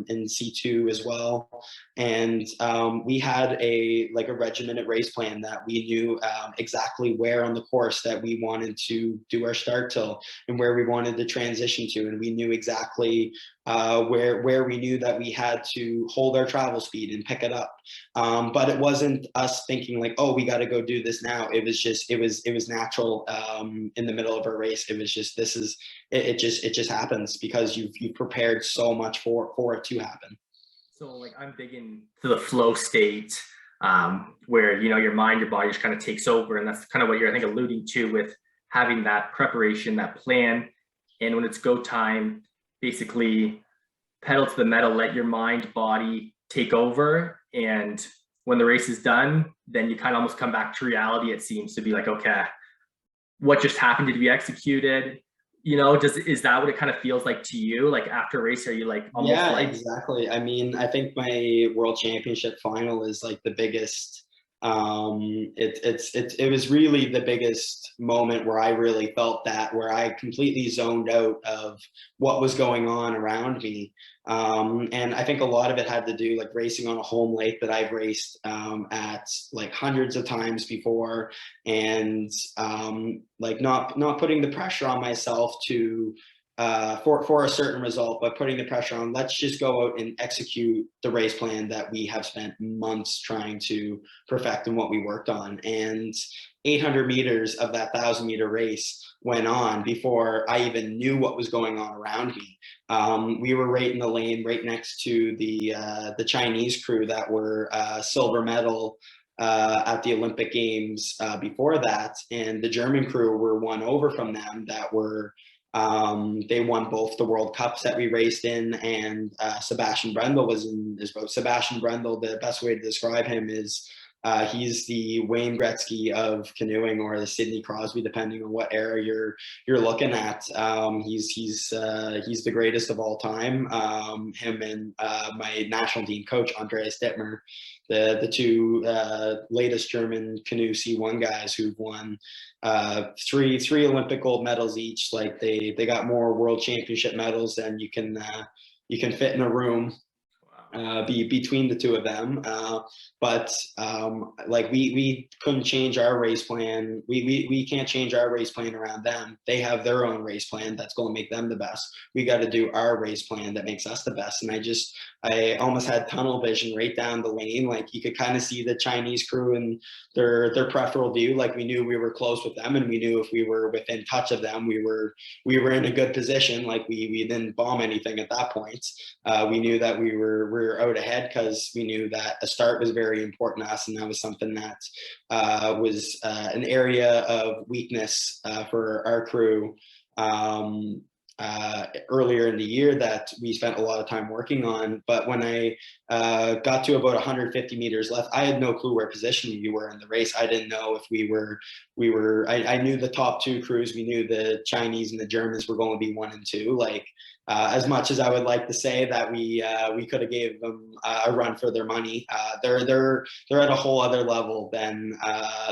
in C2 as well. And we had a regimented race plan that we knew exactly where on the course that we wanted to do our start till and where we wanted to transition to. And we knew exactly where we knew that we had to hold our travel speed and pick it up. But it wasn't us thinking like, oh, we got to go do this now. It was natural in the middle of a race. It was just, it just happens because you've prepared so much for it to happen. So like I'm big into the flow state where, your mind, your body just kind of takes over. And that's kind of what you're, I think, alluding to with having that preparation, that plan. And when it's go time, basically pedal to the metal, let your mind, body take over. And when the race is done, then you kind of almost come back to reality. It seems to be like, okay, what just happened? Did we executed? Is that what it kind of feels like to you? Like after a race, are you like almost exactly. I mean, I think my world championship final is like the biggest. It was really the biggest moment where I really felt that, where I completely zoned out of what was going on around me. And I think a lot of it had to do like racing on a home lake that I've raced at like hundreds of times before, and like not putting the pressure on myself to for a certain result, but putting the pressure on, let's just go out and execute the race plan that we have spent months trying to perfect and what we worked on. And 800 meters of that 1,000-meter race went on before I even knew what was going on around me. We were right in the lane, right next to the Chinese crew that were silver medal at the Olympic Games before that, and the German crew were one over from them that were they won both the World Cups that we raced in, and Sebastian Brendel was in his boat. Sebastian Brendel, the best way to describe him is He's the Wayne Gretzky of canoeing, or the Sidney Crosby, depending on what era you're looking at. He's the greatest of all time. Him and my national team coach Andreas Dittmer, the two latest German canoe C1 guys who've won three Olympic gold medals each. Like they got more world championship medals than you can fit in a room. Between the two of them, but like we couldn't change our race plan. We can't change our race plan around them. They have their own race plan that's going to make them the best. We got to do our race plan that makes us the best. And I almost had tunnel vision right down the lane. Like you could kind of see the Chinese crew and their peripheral view. Like we knew we were close with them, and we knew if we were within touch of them, we were in a good position. Like we didn't bomb anything at that point. We knew that we were out ahead, because we knew that a start was very important to us, and that was something that was an area of weakness for our crew earlier in the year that we spent a lot of time working on. But when I got to about 150 meters left, I had no clue where position you were in the race. I didn't know if we were. I knew the top two crews. We knew the Chinese and the Germans were going to be 1 and 2. Like as much as I would like to say that we could have gave them a run for their money, they're at a whole other level than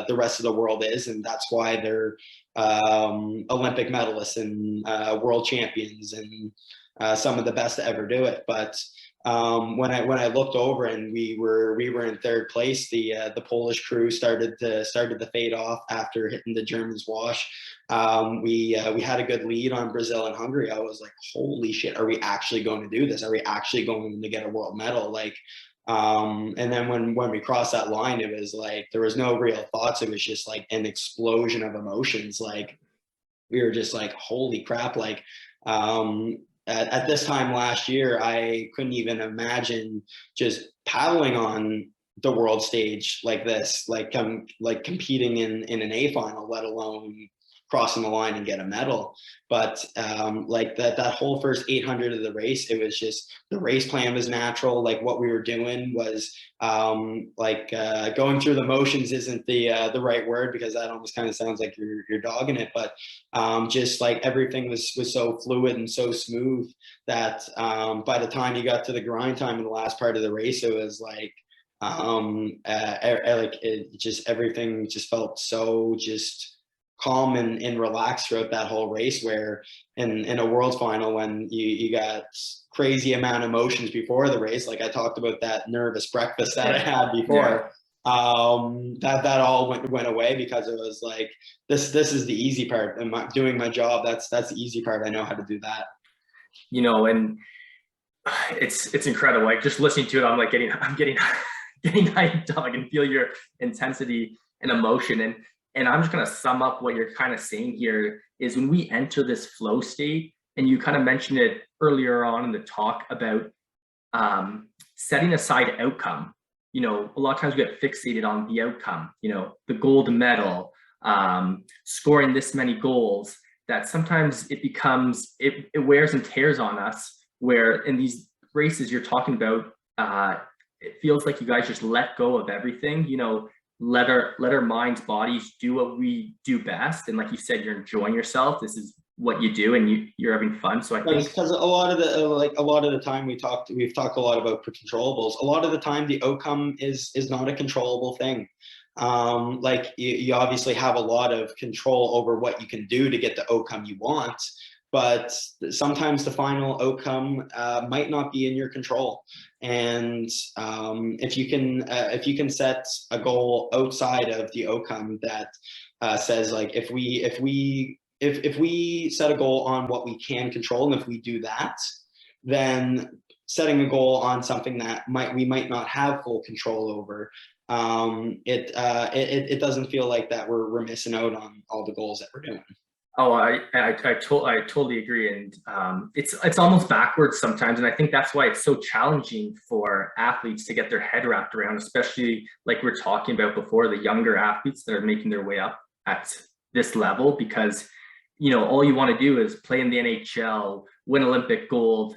the rest of the world is, and that's why they're Olympic medalists and world champions and some of the best to ever do it. But when I looked over and we were in third place, the Polish crew started to fade off after hitting the Germans' wash. We had a good lead on Brazil and Hungary. I was like, holy shit, are we actually going to do this? Are we actually going to get a world medal? Like, and then when we crossed that line, it was like there was no real thoughts. It was just like an explosion of emotions. Like we were just like, holy crap. Like at this time last year, I couldn't even imagine just paddling on the world stage like this, like competing in an A final, let alone crossing the line and get a medal. But like that whole first 800 of the race, it was just the race plan was natural. Like what we were doing was going through the motions isn't the right word, because that almost kind of sounds like you're dogging it. But just like everything was so fluid and so smooth that by the time you got to the grind time in the last part of the race, it was like everything just felt so just calm and relaxed throughout that whole race, where in a world final, when you got crazy amount of emotions before the race, like I talked about that nervous breakfast that I had before, that all went away, because it was like, this is the easy part, and doing my job, that's the easy part. I know how to do that. And it's incredible. Like just listening to it, I'm getting hyped up. I can feel your intensity and emotion. And I'm just going to sum up what you're kind of saying here is when we enter this flow state, and you kind of mentioned it earlier on in the talk about setting aside outcome. A lot of times we get fixated on the outcome, the gold medal, scoring this many goals, that sometimes it becomes, it wears and tears on us, where in these races you're talking about, it feels like you guys just let go of everything, let our minds, bodies do what we do best. And like you said, you're enjoying yourself. This is what you do, and you're having fun. So I think because a lot of the time we've talked a lot about controllables. A lot of the time the outcome is not a controllable thing. Like you obviously have a lot of control over what you can do to get the outcome you want, but sometimes the final outcome might not be in your control. And if you can set a goal outside of the outcome that says, like, if we set a goal on what we can control, and if we do that, then setting a goal on something that we might not have full control over, it doesn't feel like that we're missing out on all the goals that we're doing. Oh, I totally agree, and it's almost backwards sometimes, and I think that's why it's so challenging for athletes to get their head wrapped around, especially like we're talking about before, the younger athletes that are making their way up at this level, because all you want to do is play in the NHL, win Olympic gold,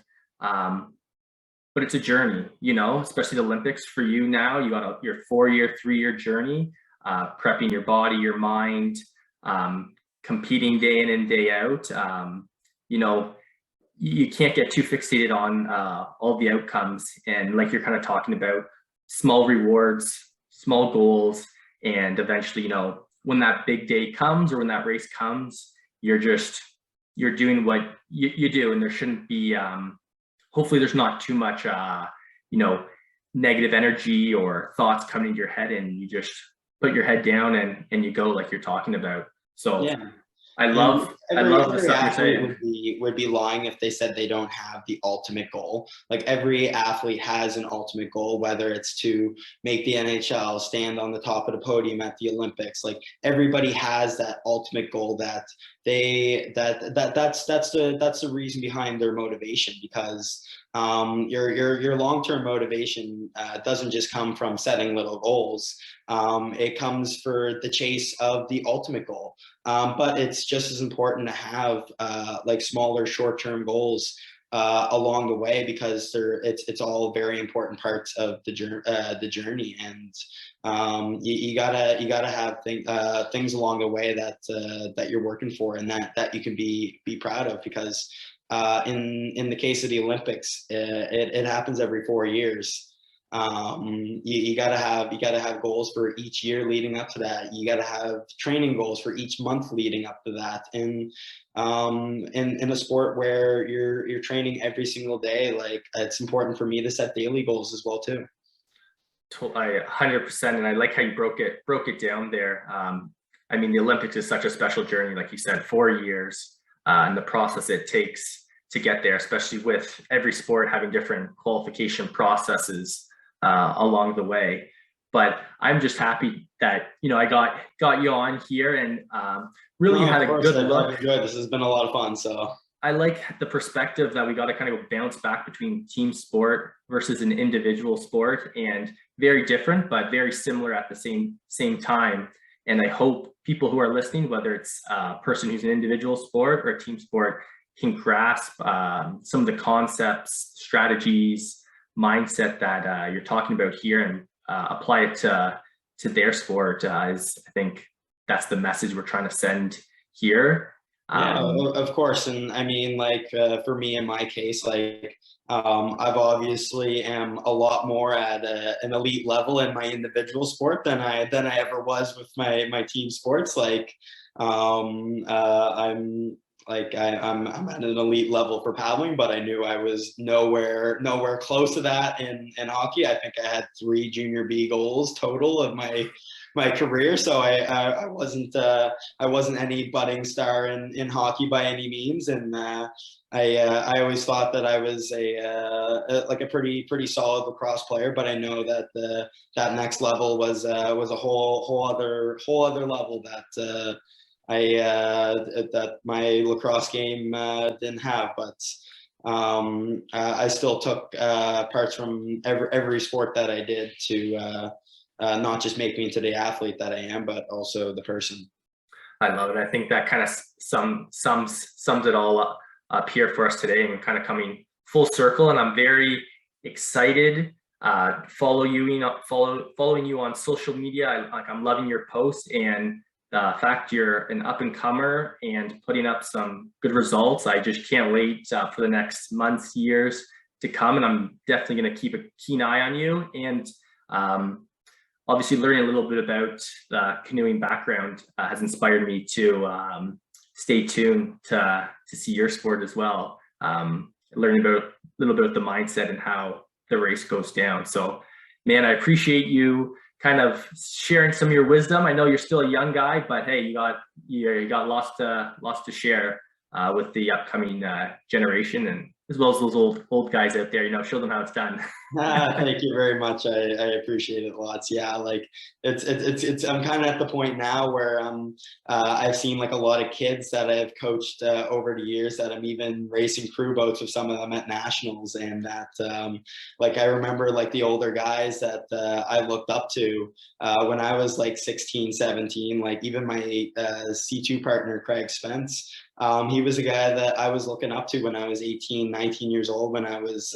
but it's a journey, you know, especially the Olympics for you now. You got your 4-year, 3-year journey, prepping your body, your mind, competing day in and day out. You know, you can't get too fixated on all the outcomes. And like you're kind of talking about, small rewards, small goals, and eventually, you know, when that big day comes or when that race comes, you're doing what you do, and there shouldn't be hopefully there's not too much you know, negative energy or thoughts coming into your head, and you just put your head down and you go like you're talking about. So Yeah. I love the stuff you're saying. Would be lying if they said they don't have the ultimate goal. Like every athlete has an ultimate goal, whether it's to make the NHL, stand on the top of the podium at the Olympics. Like everybody has that ultimate goal that that's the reason behind their motivation, because your long-term motivation doesn't just come from setting little goals. It comes for the chase of the ultimate goal. But it's just as important to have like smaller short-term goals along the way, because it's all very important parts of the journey, and you gotta have things along the way that you're working for, and that you can be proud of, because in the case of the Olympics, it happens every 4 years. You gotta have goals for each year leading up to that. You gotta have training goals for each month leading up to that. And in a sport where you're training every single day, like it's important for me to set daily goals as well too. I 100%, and I like how you broke it down there. I mean, the Olympics is such a special journey, like you said, 4 years, and the process it takes to get there, especially with every sport having different qualification processes along the way. But I'm just happy that, you know, I got you on here, and really had a good look. I've enjoyed this. Has been a lot of fun. So I like the perspective that we got to kind of bounce back between team sport versus an individual sport, and very different but very similar at the same time. And I hope people who are listening, whether it's a person who's an individual sport or a team sport, can grasp some of the concepts, strategies, mindset that you're talking about here, and apply it to their sport. I think that's the message we're trying to send here. Yeah, of course. And I mean, like for me, in my case, like I've obviously am a lot more at an elite level in my individual sport than I ever was with my team sports. Like I'm at an elite level for paddling, but I knew I was nowhere close to that in hockey. I think I had 3 junior B goals total of my career, so I wasn't any budding star in hockey by any means, and I always thought that I was a pretty solid lacrosse player, but I know that that next level was a whole other level that that my lacrosse game didn't have. But I still took parts from every sport that I did to not just make me into the athlete that I am, but also the person. I love it. I think that kind of sums it all up here for us today, and kind of coming full circle. And I'm very excited following you on social media. I'm loving your posts, and the fact you're an up and comer and putting up some good results. I just can't wait for the next months, years to come, and I'm definitely going to keep a keen eye on you. And obviously, learning a little bit about the canoeing background has inspired me to stay tuned to see your sport as well. Learning about a little bit of the mindset and how the race goes down. So, man, I appreciate you kind of sharing some of your wisdom. I know you're still a young guy, but hey, you got lots to share with the upcoming generation, and as well as those old guys out there. You know, show them how it's done. Thank you very much. I appreciate it lots. Yeah, like it's I'm kind of at the point now where I've seen like a lot of kids that I've coached over the years that I'm even racing crew boats with some of them at nationals, and that like I remember like the older guys that I looked up to when I was like 16, 17, like even my C2 partner, Craig Spence. He was a guy that I was looking up to when I was 18, 19 years old, when I was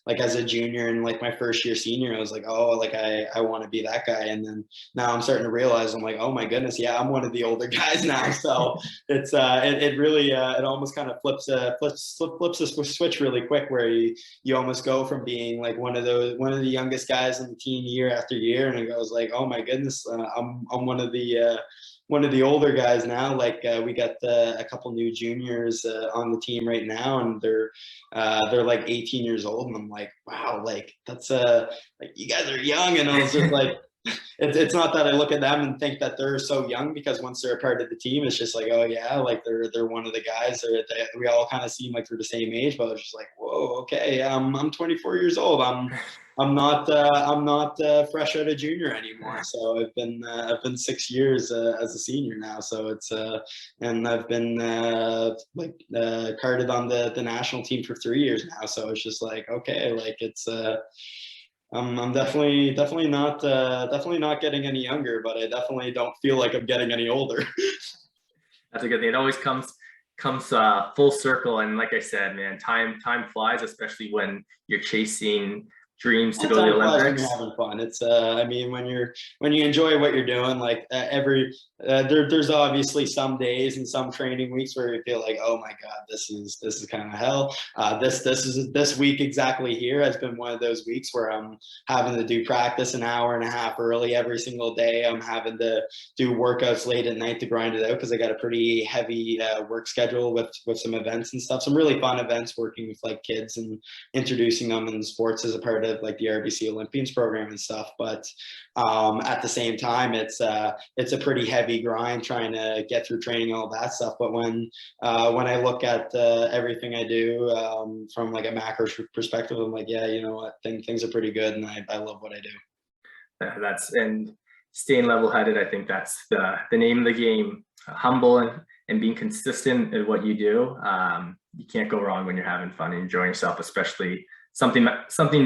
like as a junior and like my first year senior. I was like, oh, like I want to be that guy. And then now I'm starting to realize, I'm like, oh my goodness, yeah, I'm one of the older guys now. So it's it really it almost kind of flips a switch really quick, where you almost go from being like one of the youngest guys in the team year after year, and it goes like, oh my goodness, I'm one of the older guys now. Like we got a couple new juniors on the team right now, and they're like 18 years old, and I'm like, wow, like that's like you guys are young. And I was just like, it's not that I look at them and think that they're so young, because once they're a part of the team, it's just like, oh yeah, like they're one of the guys. We all kind of seem like we're the same age, but it's just like, whoa, okay, I'm 24 years old. I'm not fresh out of junior anymore. So I've been 6 years as a senior now. So it's and I've been carded on the national team for 3 years now. So it's just like, okay, like it's I'm definitely not getting any younger, but I definitely don't feel like I'm getting any older. That's a good thing. It always comes full circle. And like I said, man, time flies, especially when you're chasing dreams to go to the Time flies when Olympics. you're having fun. It's I mean, when you enjoy what you're doing, like there's obviously some days and some training weeks where you feel like, oh my god, this is kind of hell. This week exactly here has been one of those weeks where I'm having to do practice an hour and a half early every single day. I'm having to do workouts late at night to grind it out, because I got a pretty heavy work schedule with some events and stuff. Some really fun events, working with like kids and introducing them in sports as a part of like the RBC Olympians program and stuff. But at the same time, it's a pretty heavy grind trying to get through training, all that stuff. But when I look at everything I do from like a macro perspective, I'm like, yeah, you know what, things are pretty good, and I love what I do. And staying level-headed, I think that's the name of the game. Humble and being consistent at what you do. You can't go wrong when you're having fun and enjoying yourself, especially something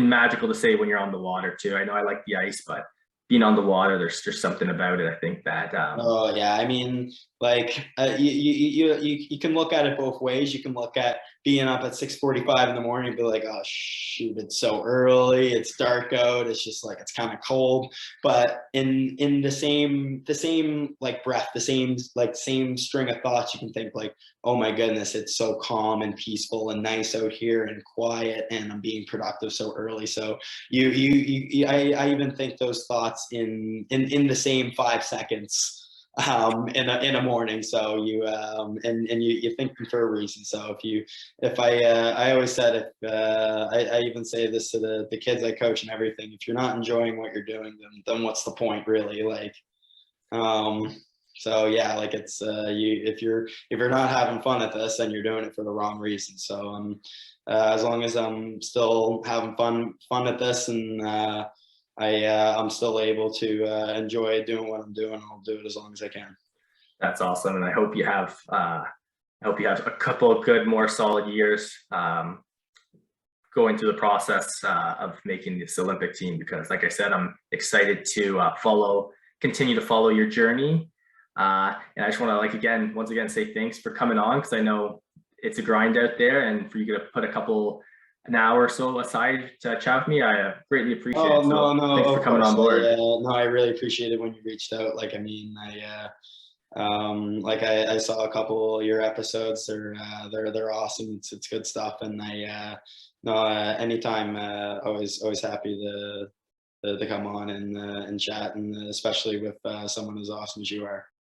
magical to say when you're on the water too. I know I like the ice, but being on the water, there's just something about it. I think that Oh yeah, I mean, like you can look at it both ways. You can look at being up at 6:45 in the morning and be like, oh shoot, it's so early, it's dark out, it's just like it's kind of cold. But in the same like breath, same string of thoughts, you can think like, oh my goodness, it's so calm and peaceful and nice out here and quiet, and I'm being productive so early. So I even think those thoughts in the same 5 seconds in a morning. So you think for a reason. So I always said, if I even say this to the kids I coach and everything, if you're not enjoying what you're doing, then what's the point really? Like so yeah, like it's if you're not having fun at this, then you're doing it for the wrong reason. So as long as I'm still having fun at this, and I'm still able to enjoy doing what I'm doing, I'll do it as long as I can. that's awesome, and I hope you have a couple of good, more solid years going through the process of making this Olympic team. Because, like I said, I'm excited to continue to follow your journey. And I just want to once again say thanks for coming on, because I know it's a grind out there, and for you to put an hour or so aside to chat with me, I greatly appreciate it. So no, thanks for coming on board. No, I really appreciate it when you reached out. Like, I mean, I saw a couple of your episodes. They're awesome. It's good stuff. And anytime, always happy to come on and chat, and especially with someone as awesome as you are.